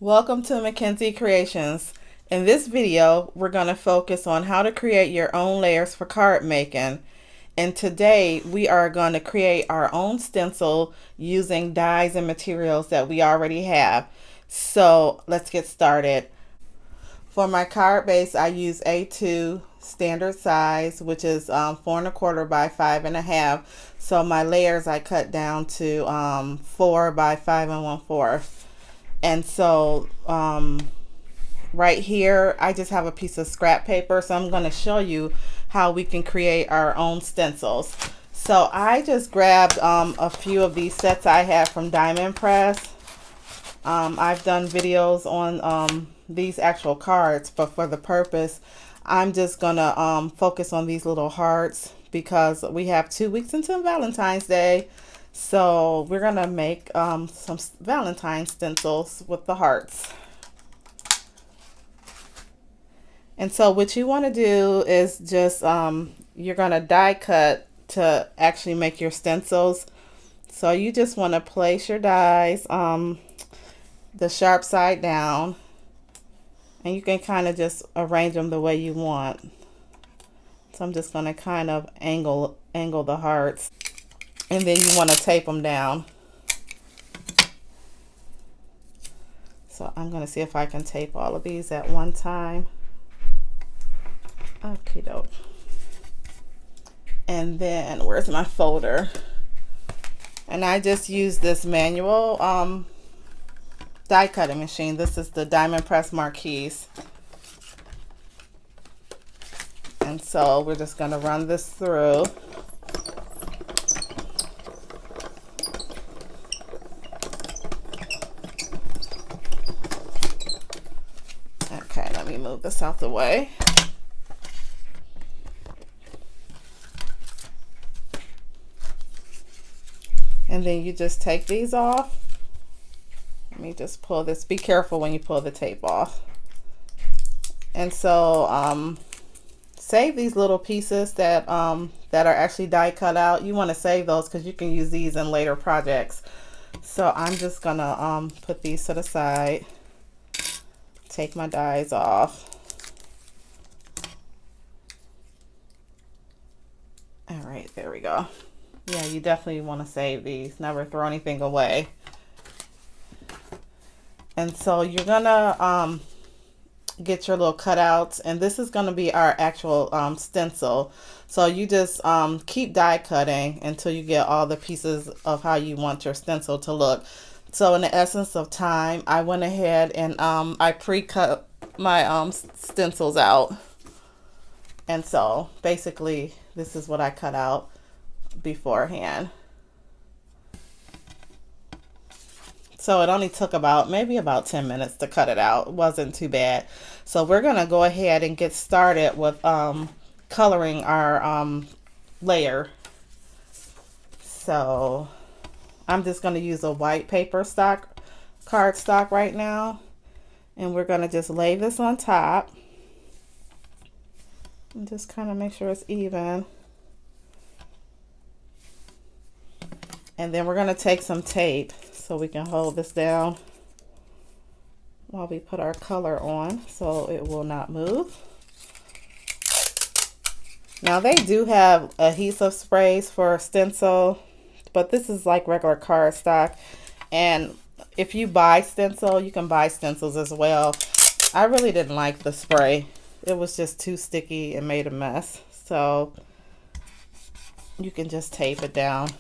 Welcome to Mackenzie Creations. In this video, we're going to focus on how to create your own layers for card making. And today we are going to create our own stencil using dyes and materials that we already have. So let's get started. For my card base, I use A2 standard size, which is 4 1/4 by 5 1/2. So my layers I cut down to 4 by 5 1/4. And so right here I just have a piece of scrap paper, so I'm going to show you how we can create our own stencils. So I just grabbed a few of these sets I have from Diamond Press. I've done videos on these actual cards, but for the purpose I'm just gonna focus on these little hearts because we have 2 weeks until Valentine's Day. So we're gonna make some Valentine stencils with the hearts. And so what you want to do is just you're gonna die cut to actually make your stencils. So you just want to place your dies the sharp side down, and you can kind of just arrange them the way you want. So I'm just going to kind of angle the hearts. And then you want to tape them down. So I'm going to see if I can tape all of these at one time. Okay, doke. And then where's my folder? And I just use this manual die cutting machine. This is the Diamond Press Marquise. And so we're just going to run this through. Okay, let me move this out the way. And then you just take these off. Let me just pull this. Be careful when you pull the tape off. And so save these little pieces that that are actually die cut out. You want to save those because you can use these in later projects. So I'm just gonna put these to the side. Take my dies off. All right, there we go. Yeah, you definitely want to save these. Never throw anything away. And so you're gonna get your little cutouts, and this is going to be our actual stencil. So you just keep die cutting until you get all the pieces of how you want your stencil to look. So in the essence of time, I went ahead and I pre-cut my stencils out. And so basically this is what I cut out beforehand. So it only took maybe about 10 minutes to cut it out. It wasn't too bad. So we're going to go ahead and get started with coloring our layer. So I'm just going to use a white paper cardstock right now. And we're going to just lay this on top. And just kind of make sure it's even. And then we're going to take some tape so we can hold this down while we put our color on so it will not move. Now they do have adhesive sprays for stencil, but this is like regular cardstock. And if you buy stencil, you can buy stencils as well. I really didn't like the spray. It was just too sticky and made a mess. So you can just tape it down.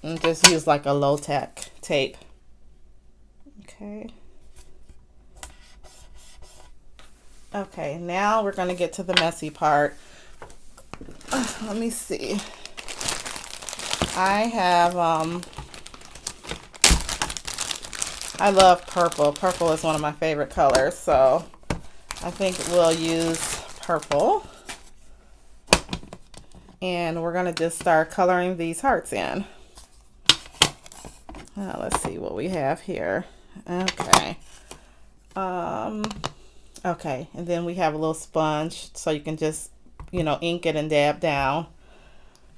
And just use like a low-tack tape. Okay. Okay, now we're going to get to the messy part. Let me see. I have, I love purple. Purple is one of my favorite colors, so I think we'll use purple. And we're going to just start coloring these hearts in. Let's see what we have here. Okay. Okay, and then we have a little sponge so you can just, ink it and dab down.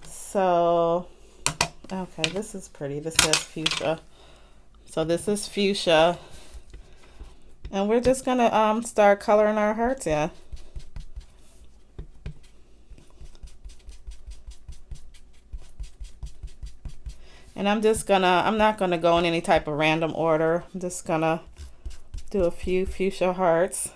So, okay, this is pretty. This says fuchsia. So this is fuchsia. And we're just gonna start coloring our hearts in. And I'm not gonna go in any type of random order. I'm just gonna do a few fuchsia hearts.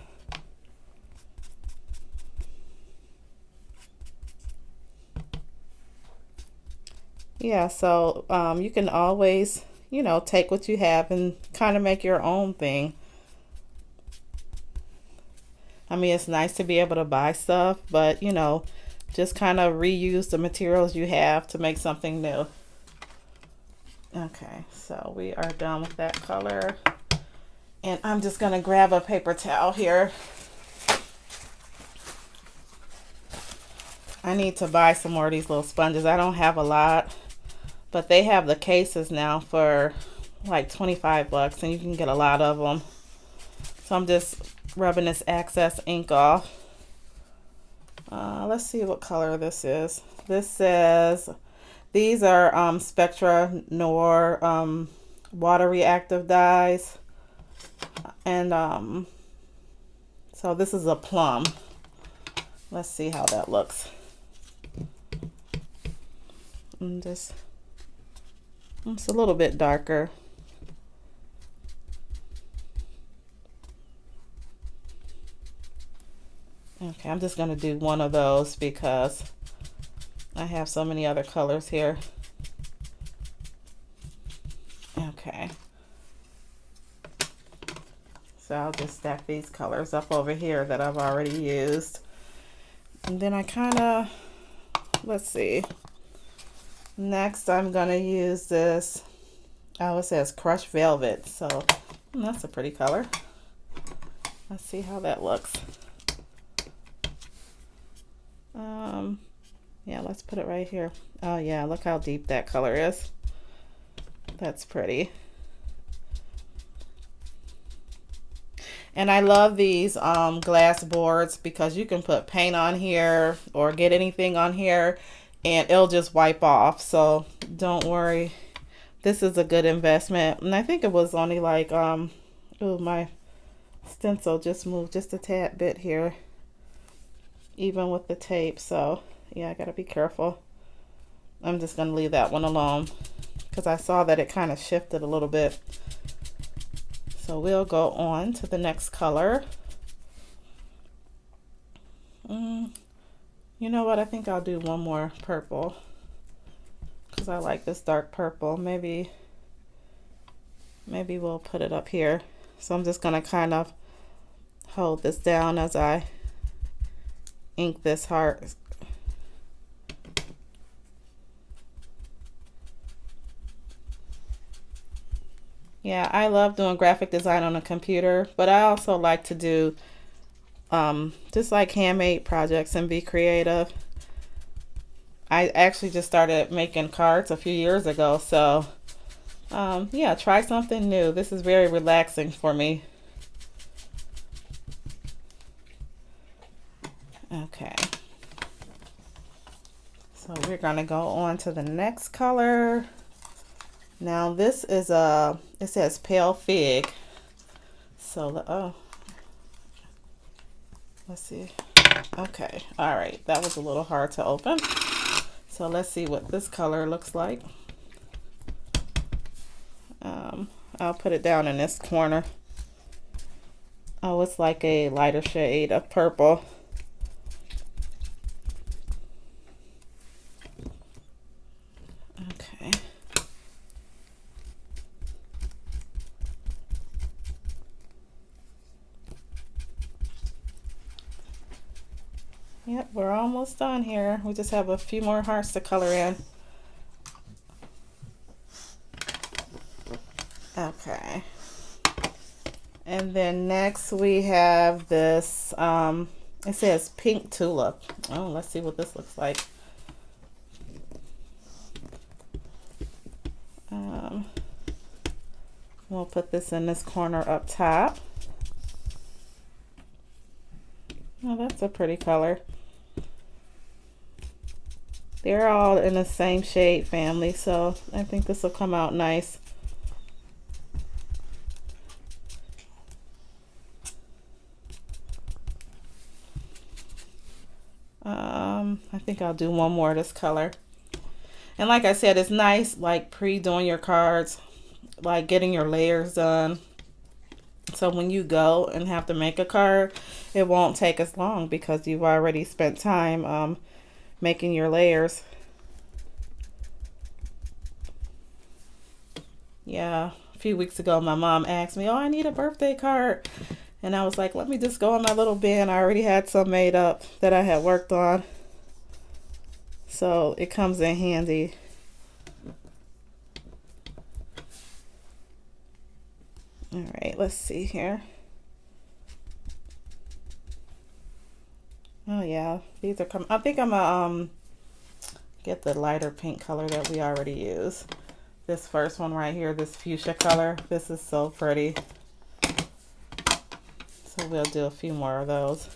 Yeah, so you can always, you know, take what you have and kind of make your own thing. I mean, it's nice to be able to buy stuff, but you know, just kind of reuse the materials you have to make something new. Okay, so we are done with that color. And I'm just gonna grab a paper towel here. I need to buy some more of these little sponges. I don't have a lot, but they have the cases now for like 25 bucks and you can get a lot of them. So I'm just rubbing this excess ink off. Let's see what color this is. This says, these are Spectra Noir water reactive dyes. And so this is a plum. Let's see how that looks. And just, it's a little bit darker. Okay, I'm just going to do one of those because I have so many other colors here. Okay. So I'll just stack these colors up over here that I've already used. And then I kind of, let's see. Next I'm going to use this, oh, it says crushed velvet. So that's a pretty color. Let's see how that looks. Yeah, let's put it right here. Oh yeah, look how deep that color is. That's pretty. And I love these glass boards because you can put paint on here or get anything on here and it'll just wipe off. So don't worry. This is a good investment. And I think it was only like, oh, my stencil just moved just a tad bit here, even with the tape. So yeah, I gotta be careful. I'm just gonna leave that one alone because I saw that it kind of shifted a little bit. So we'll go on to the next color. You know what? I think I'll do one more purple because I like this dark purple. Maybe we'll put it up here. So I'm just gonna kind of hold this down as I ink this heart. Yeah, I love doing graphic design on a computer, but I also like to do just like handmade projects and be creative. I actually just started making cards a few years ago, so yeah, try something new. This is very relaxing for me. Okay, so we're gonna go on to the next color. Now this is it says pale fig. So oh, let's see. Okay, all right, that was a little hard to open. So let's see what this color looks like. I'll put it down in this corner. Oh, it's like a lighter shade of purple. Okay. Yep, we're almost done here. We just have a few more hearts to color in. Okay. And then next we have this, it says pink tulip. Oh, let's see what this looks like. We'll put this in this corner up top. Oh, that's a pretty color. They're all in the same shade family, so I think this will come out nice. I think I'll do one more of this color. And like I said, it's nice like pre-doing your cards, like getting your layers done. So when you go and have to make a card, it won't take as long because you've already spent time making your layers. Yeah, a few weeks ago my mom asked me, oh, I need a birthday card. And I was like, let me just go in my little bin. I already had some made up that I had worked on. So it comes in handy. All right, let's see here. Oh yeah, these are coming. I think I'm gonna get the lighter pink color that we already used. This first one right here, this fuchsia color. This is so pretty. So we'll do a few more of those.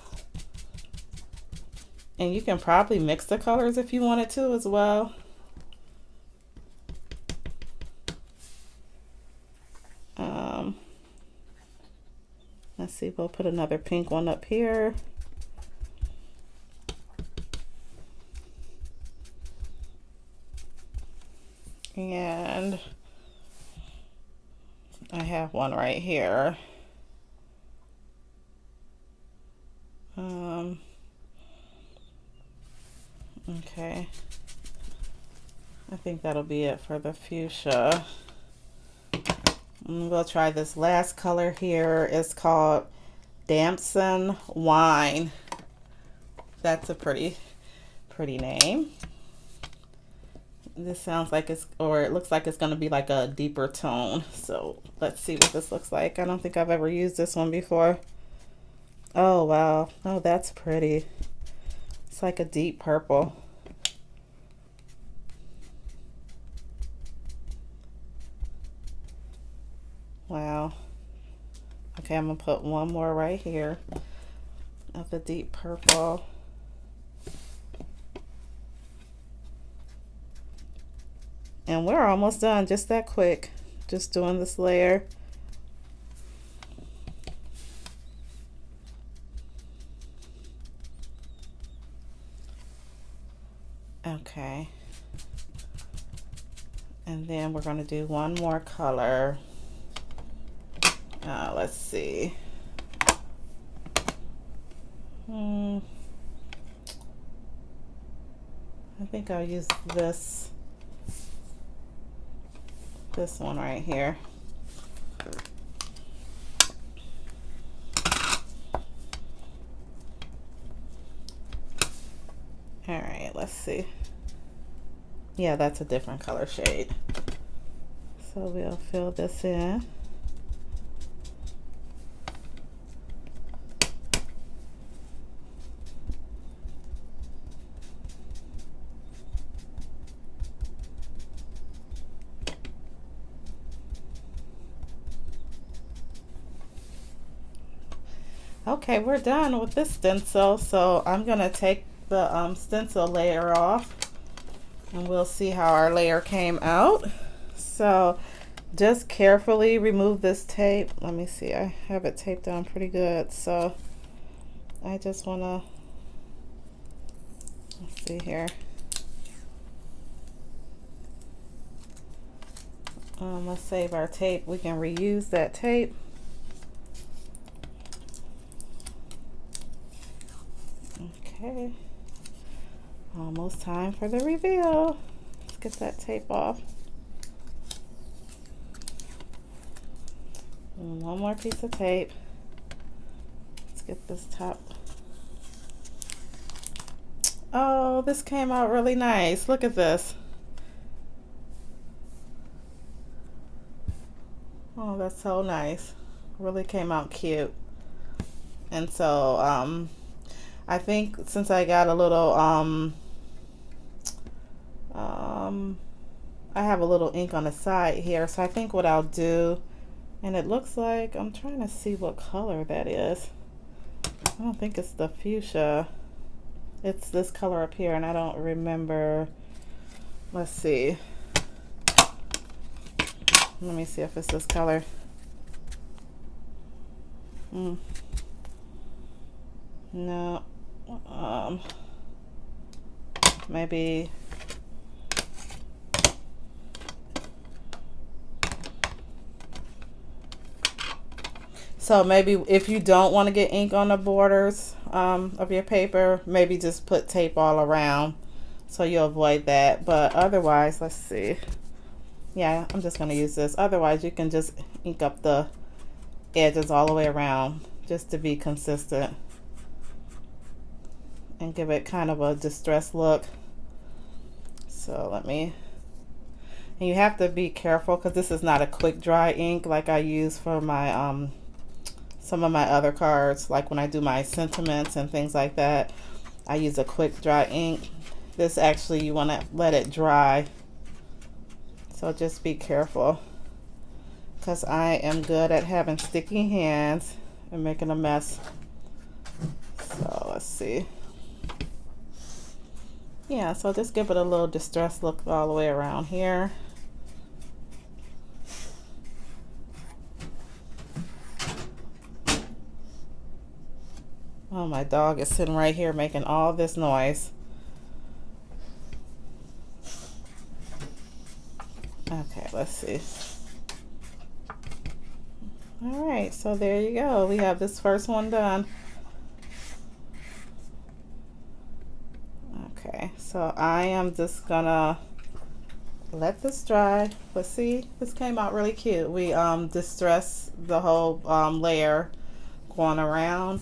And you can probably mix the colors if you wanted to as well. Let's see, we'll put another pink one up here. And I have one right here. Okay. I think that'll be it for the fuchsia. And we'll try this last color here. It's called Damson Wine. That's a pretty name. This sounds like it's, or it looks like it's going to be like a deeper tone. So let's see what this looks like. I don't think I've ever used this one before. Oh wow. Oh, that's pretty. It's like a deep purple. Wow. Okay, I'm gonna put one more right here of the deep purple. And we're almost done, just that quick. Just doing this layer. Okay. And then we're gonna do one more color. Let's see. I think I'll use this one right here. All right, let's see. Yeah, that's a different color shade. So we'll fill this in. Okay, we're done with this stencil, so I'm gonna take the stencil layer off and we'll see how our layer came out. So just carefully remove this tape. Let me see, I have it taped down pretty good, so I just wanna, let's see here. Let's save our tape. We can reuse that tape. Okay, almost time for the reveal. Let's get that tape off. And one more piece of tape. Let's get this top. Oh, this came out really nice. Look at this. Oh, that's so nice. Really came out cute. And so, I think since I got a little, I have a little ink on the side here, so I think what I'll do, and it looks like, I'm trying to see what color that is. I don't think it's the fuchsia. It's this color up here, and I don't remember. Let's see. Let me see if it's this color. No. maybe so maybe if you don't want to get ink on the borders of your paper, maybe just put tape all around so you'll avoid that. But otherwise, let's see. Yeah, I'm just going to use this. Otherwise, you can just ink up the edges all the way around just to be consistent and give it kind of a distressed look. So let me, and you have to be careful because this is not a quick dry ink like I use for my some of my other cards, like when I do my sentiments and things like that. I use a quick dry ink. This actually, you want to let it dry, so just be careful because I am good at having sticky hands and making a mess. So let's see. Yeah, so just give it a little distressed look all the way around here. Oh, my dog is sitting right here making all this noise. Okay, let's see. All right, so there you go. We have this first one done. Okay, so I am just gonna let this dry. But see, this came out really cute. We distressed the whole layer going around.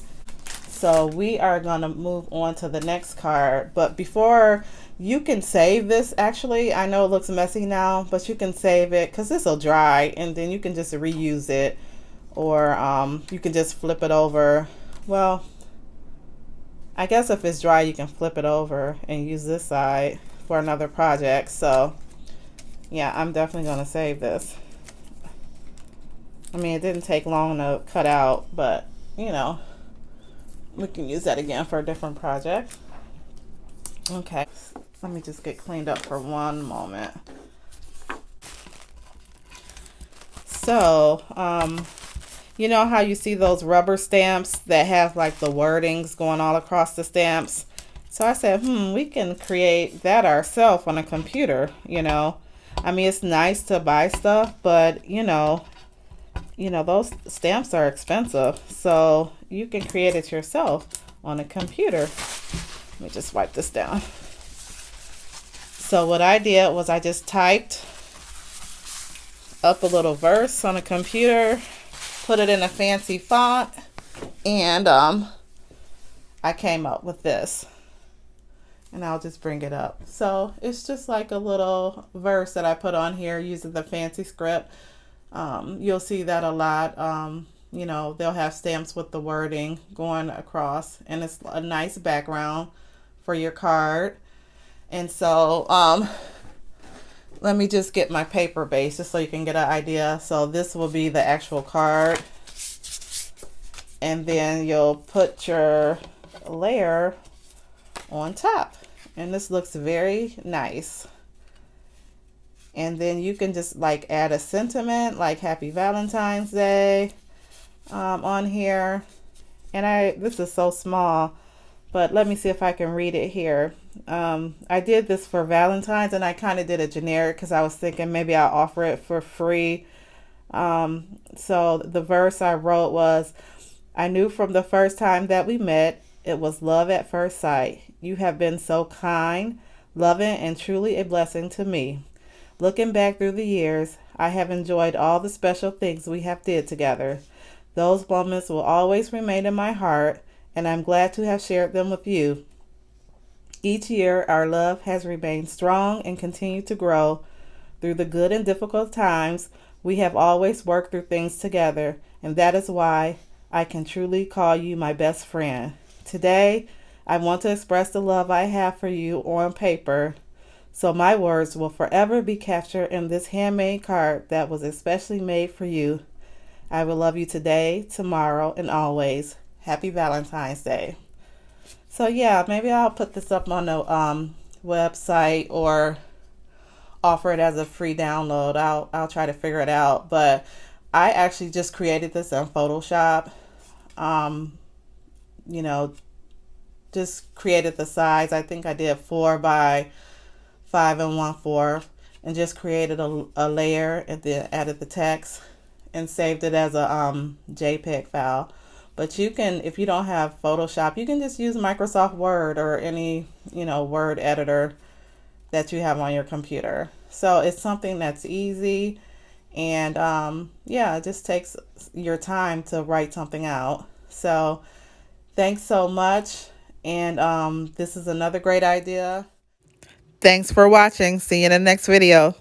So we are gonna move on to the next card. But before, you can save this. Actually, I know it looks messy now, but you can save it because this will dry and then you can just reuse it, or you can just flip it over. Well, I guess if it's dry, you can flip it over and use this side for another project. So yeah, I'm definitely gonna save this. I mean, it didn't take long to cut out, but you know, we can use that again for a different project. Okay, let me just get cleaned up for one moment. So, you know how you see those rubber stamps that have like the wordings going all across the stamps? So I said, we can create that ourselves on a computer, you know. I mean, it's nice to buy stuff, but you know, those stamps are expensive. So you can create it yourself on a computer. Let me just wipe this down. So what I did was I just typed up a little verse on a computer, put it in a fancy font, and I came up with this. And I'll just bring it up. So it's just like a little verse that I put on here using the fancy script. You'll see that a lot. You know, they'll have stamps with the wording going across, and it's a nice background for your card. And so let me just get my paper base just so you can get an idea. So this will be the actual card, and then you'll put your layer on top, and this looks very nice. And then you can just like add a sentiment like Happy Valentine's Day on here. And this is so small, but let me see if I can read it here. I did this for Valentine's, and I kind of did a generic because I was thinking maybe I'll offer it for free. So the verse I wrote was, I knew from the first time that we met, it was love at first sight. You have been so kind, loving, and truly a blessing to me. Looking back through the years, I have enjoyed all the special things we have did together. Those moments will always remain in my heart, and I'm glad to have shared them with you. Each year, our love has remained strong and continued to grow. Through the good and difficult times, we have always worked through things together, and that is why I can truly call you my best friend. Today, I want to express the love I have for you on paper, so my words will forever be captured in this handmade card that was especially made for you. I will love you today, tomorrow, and always. Happy Valentine's Day. So yeah, maybe I'll put this up on the website or offer it as a free download. I'll try to figure it out. But I actually just created this in Photoshop. You know, just created the size. I think I did 4 by 5 1/4, and just created a layer and then added the text and saved it as a JPEG file. But you can, if you don't have Photoshop, you can just use Microsoft Word or any, Word editor that you have on your computer. So it's something that's easy, and yeah, it just takes your time to write something out. So thanks so much, and this is another great idea. Thanks for watching. See you in the next video.